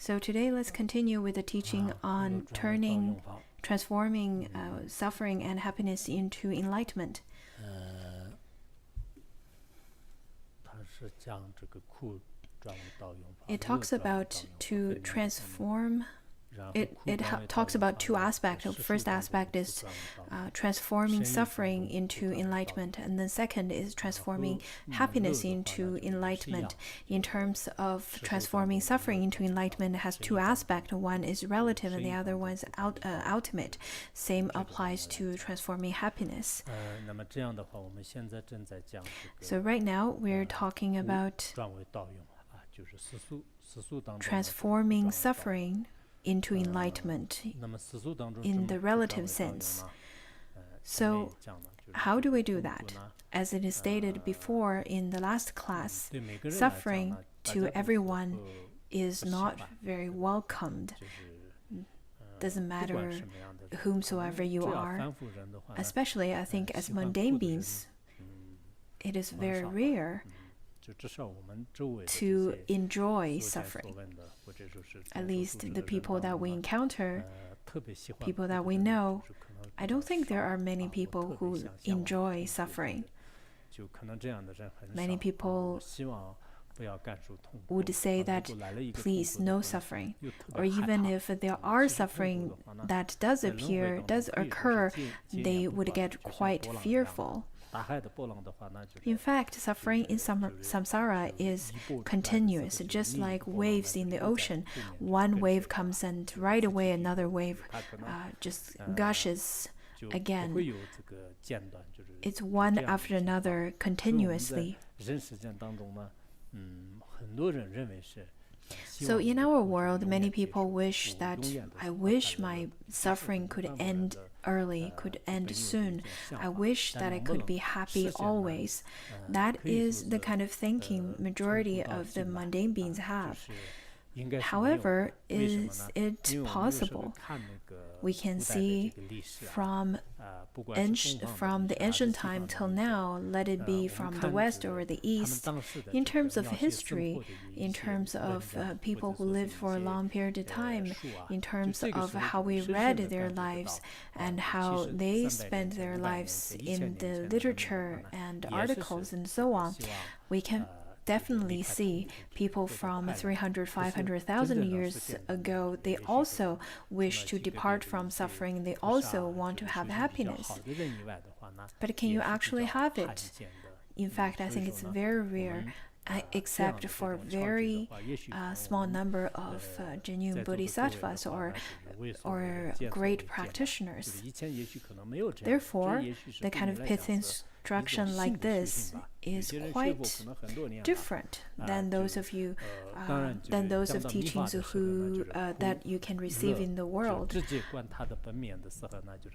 So today let's continue with the teaching on transforming suffering and happiness into enlightenment. It talks about to transform. It talks about two aspects. The first aspect is transforming suffering into enlightenment, and the second is transforming happiness into enlightenment. In terms of transforming suffering into enlightenment, it has two aspects. One is relative, and the other one is ultimate. Same applies to transforming happiness. So right now we're talking about transforming suffering into enlightenment in the relative sense. So how do we do that? As it is stated before in the last class, suffering to everyone is not very welcomed. Doesn't matter whomsoever you are. Especially, I think, as mundane beings, it is very rare to enjoy suffering. At least the people that we encounter, people that we know, I don't think there are many people who enjoy suffering. Many people would say that, please, no suffering. Or even if there are suffering that does occur, they would get quite fearful. In fact, suffering in samsara is continuous, just like waves in the ocean. One wave comes and right away another wave just gushes again. It's one after another continuously. So in our world, many people wish that, I wish my suffering could end early, could end soon. I wish that I could be happy always. That is the kind of thinking majority of the mundane beings have. However, is it possible? We can see from the ancient time till now, let it be from the West or the East, in terms of history, in terms of people who lived for a long period of time, in terms of how we read their lives and how they spent their lives in the literature and articles and so on, we can definitely see people from 300, 500,000 years ago, they also wish to depart from suffering. They also want to have happiness. But can you actually have it? In fact, I think it's very rare, except for a very small number of genuine bodhisattvas or great practitioners. Therefore, the kind of pith instruction like this is quite different than those of teachings that you can receive in the world.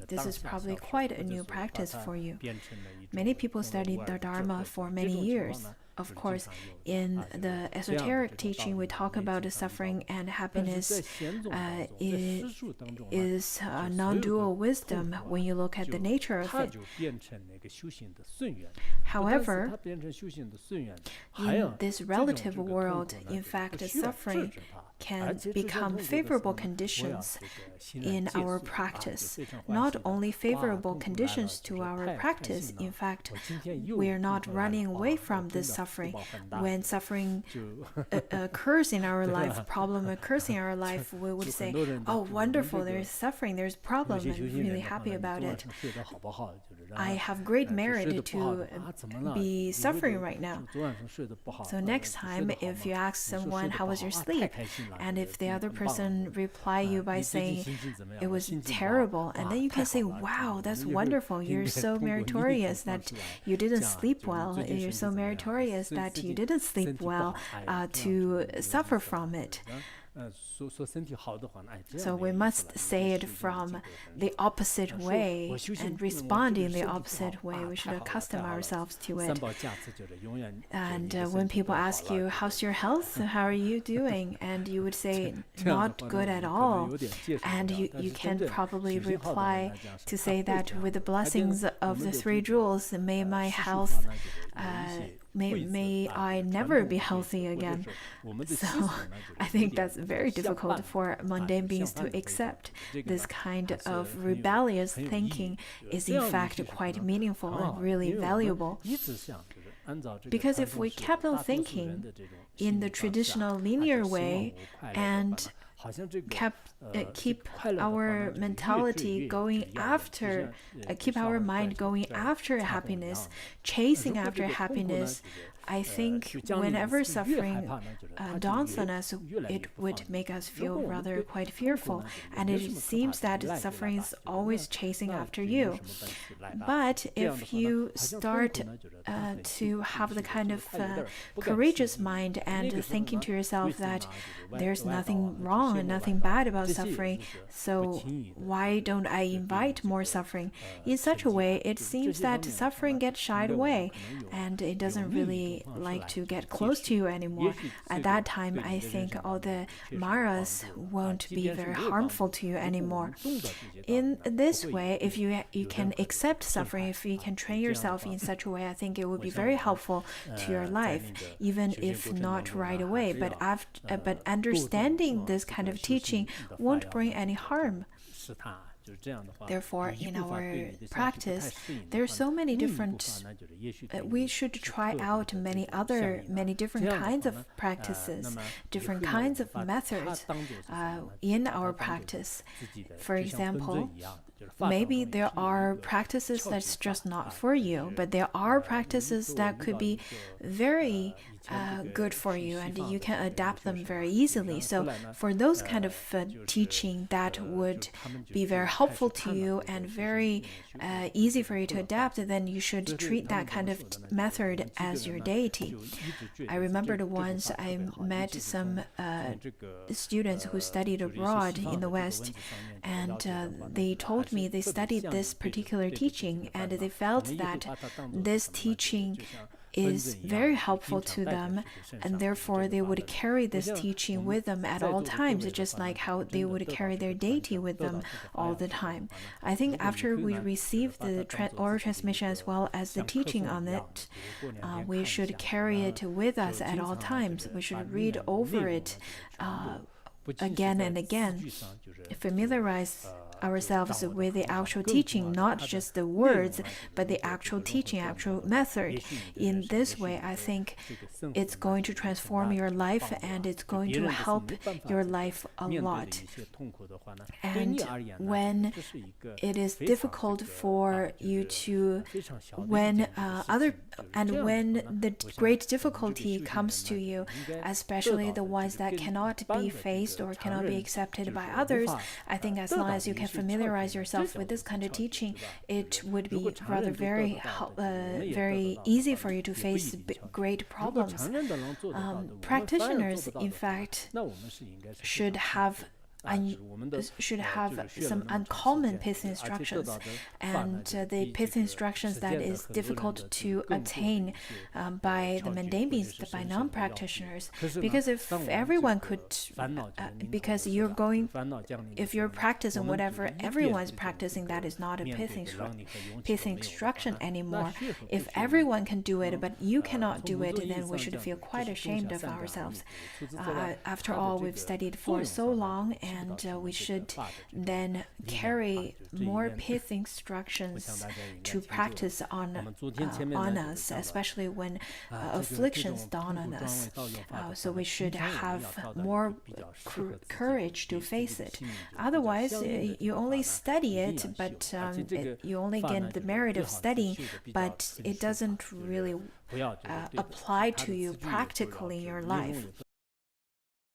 This is probably quite a new practice for you. Many people studied the Dharma for many years. Of course, in the esoteric teaching, we talk about the suffering and happiness is a non-dual wisdom when you look at the nature of it. However, in this relative world, in fact, suffering can become favorable conditions in our practice. Not only favorable conditions to our practice, in fact, we are not running away from this suffering. When suffering occurs in our life, problem occurs in our life, we would say, oh, wonderful, there's suffering, there's problem, I'm really happy about it. I have great merit to be suffering right now. So next time, if you ask someone, how was your sleep? And if the other person reply you by saying, it was terrible, and then you can say, wow, that's wonderful. You're so meritorious that you didn't sleep well. You're so meritorious that you didn't sleep well to suffer from it. So we must say it from the opposite way and respond in the opposite way. We should accustom ourselves to it. And when people ask you, how's your health? How are you doing? And you would say, not good at all. And you can probably reply to say that with the blessings of the three jewels, may my health may I never be healthy again. So I think that's very difficult for mundane beings to accept. This kind of rebellious thinking is in fact quite meaningful and really valuable. Because if we kept on thinking in the traditional linear way and keep our mentality going after, keep our mind going after happiness, chasing after happiness, I think whenever suffering dawns on us, it would make us feel rather quite fearful. And it seems that suffering is always chasing after you. But if you start to have the kind of courageous mind and thinking to yourself that there's nothing wrong and nothing bad about suffering, so why don't I invite more suffering? In such a way, it seems that suffering gets shied away and it doesn't really like to get close to you anymore. At that time, I think all the maras won't be very harmful to you anymore. In this way, if you can accept suffering, if you can train yourself in such a way, I think it would be very helpful to your life, even if not right away. But understanding this kind of teaching won't bring any harm. Therefore, in our practice, there are so many different, we should try out many different kinds of practices, different kinds of methods in our practice. For example, maybe there are practices that's just not for you, but there are practices that could be very good for you and you can adapt them very easily. So for those kind of teaching that would be very helpful to you and very easy for you to adapt, then you should treat that kind of method as your deity. I remember once I met some students who studied abroad in the West, and they told me they studied this particular teaching and they felt that this teaching is very helpful to them, and therefore they would carry this teaching with them at all times, just like how they would carry their deity with them all the time. I think after we receive the oral transmission as well as the teaching on it, we should carry it with us at all times. We should read over it again and again, familiarize ourselves with the actual teaching, not just the words, but the actual teaching, actual method. In this way, I think it's going to transform your life and it's going to help your life a lot. And when it is difficult for you to, when the great difficulty comes to you, especially the ones that cannot be faced or cannot be accepted by others, I think as long as you can familiarize yourself with this kind of teaching, it would be rather very easy for you to face great problems. Practitioners, in fact, should have some uncommon path instructions, and the path instructions that is difficult to attain by the mundane beings, by non-practitioners. Because if everyone could, because if you're practicing whatever everyone's practicing, that is not a path instruction anymore. If everyone can do it, but you cannot do it, then we should feel quite ashamed of ourselves. After all, we've studied for so long, and we should then carry more path instructions to practice on us, especially when afflictions dawn on us. So we should have more courage to face it. Otherwise, you only study it, but you only get the merit of studying, but it doesn't really apply to you practically in your life.